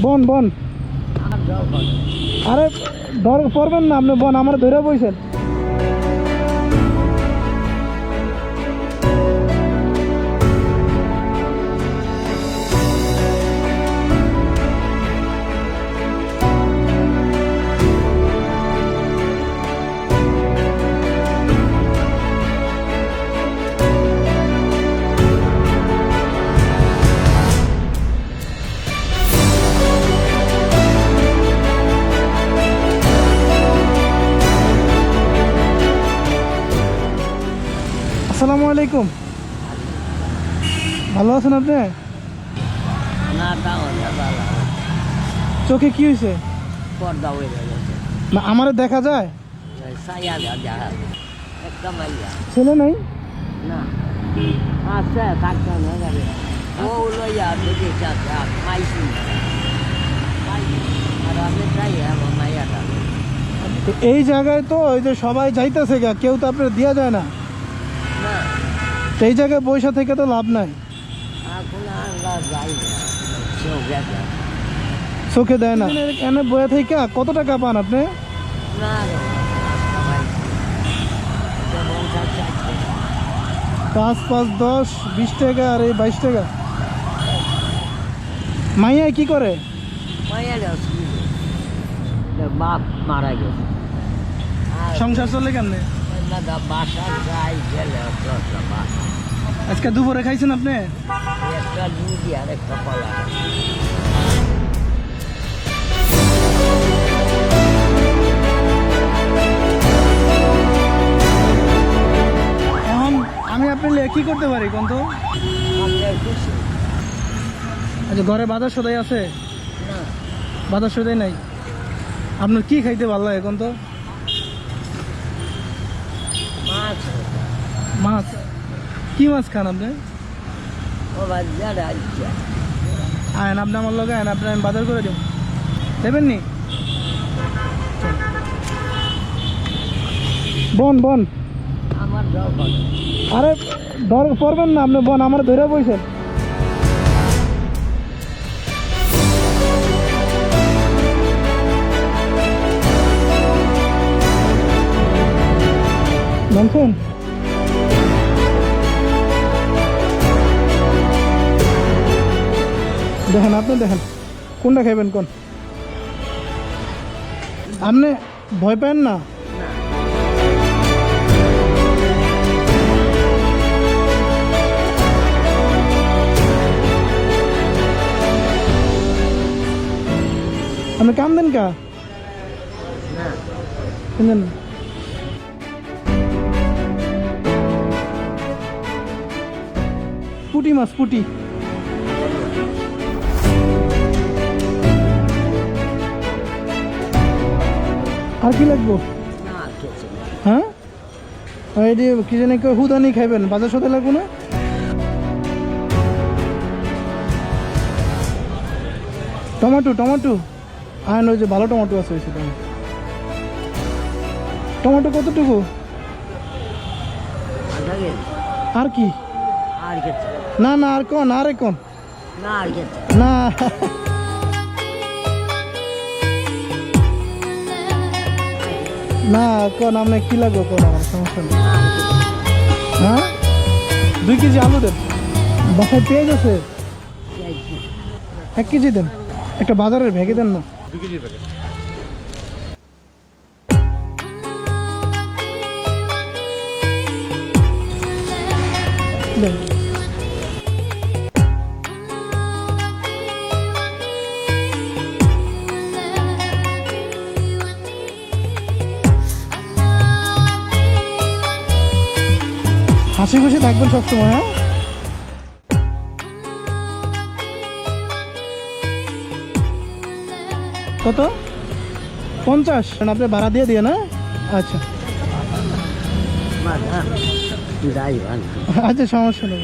বন বন আরে ধর পড়বেন না আপনি, বন আমার ধরে বইছেন। আসসালামু আলাইকুম, ভালো আছেন আপনি? চোখে কি হয়েছে? না আমারে দেখা যায়? ছেলে নাই? এই জায়গায় তো ওই যে সবাই যাইতেছে গা, কেউ তো আপনার দিয়া যায় না। এই জায়গায় পয়সা থেকে তো লাভ নাই, চোখে দেয় না। এনে বয়া থেকে কত টাকা পান আপনি? 5, 5, 10, 20 টাকা আর এই 22 টাকা। মাইয়া কি করে? বাপ মারা গেছে, সংসার চলে কেমনে? আজকে দুপুরে খাইছেন আপনি? একটা লুচি আর একটা কলা। এখন আমি আপনি কি করতে পারি কোন তো? আচ্ছা, ঘরে বাজার সদাই আছে? বাজার সদাই নাই। আপনার কি খাইতে ভালো লাগে কোন তো? মাছ। কি মাছ খান আপনি? আয়ন আপনি আমার লগে, আয়ন আপনি আমি বাজার করে দেব, দেবেন নি? বন বন আরে ধর পড়বেন না আপনি, বন আমার ধরে বইছেন। জানছেন দেখেন, আপনি দেখেন কোনটা খাইবেন কোন? আপনি ভয় পান না? আপনি কাম দেন কা? দেন পুটি মাছ, পুটি। আর কি লাগবো? হ্যাঁ এটি কি জানি হুদানি খাইবেন, বাজার সাথে লাগবো না? টমেটো, টমেটো হ্যাঁ, ওই যে ভালো টমেটো আছে ওই সেটা। টমেটো কতটুকু? আর কি? না না আর কোন, আরে কোন না না কোন আপনি কি লাগবে কোন? আমার সমস্যা নেই। হ্যাঁ 2 কেজি আলু দেন। বাসায় পেঁয়াজ আছে? 1 কেজি দেন। একটা বাজারের ভেগে দেন না। 2 কেজির প্যাকেট। দেন। হাসি খুশি থাকবেন সবসময়। হ্যাঁ কত? 50? আপনি ভাড়া দিয়ে দিয়ে না? আচ্ছা আচ্ছা সমস্যা নেই।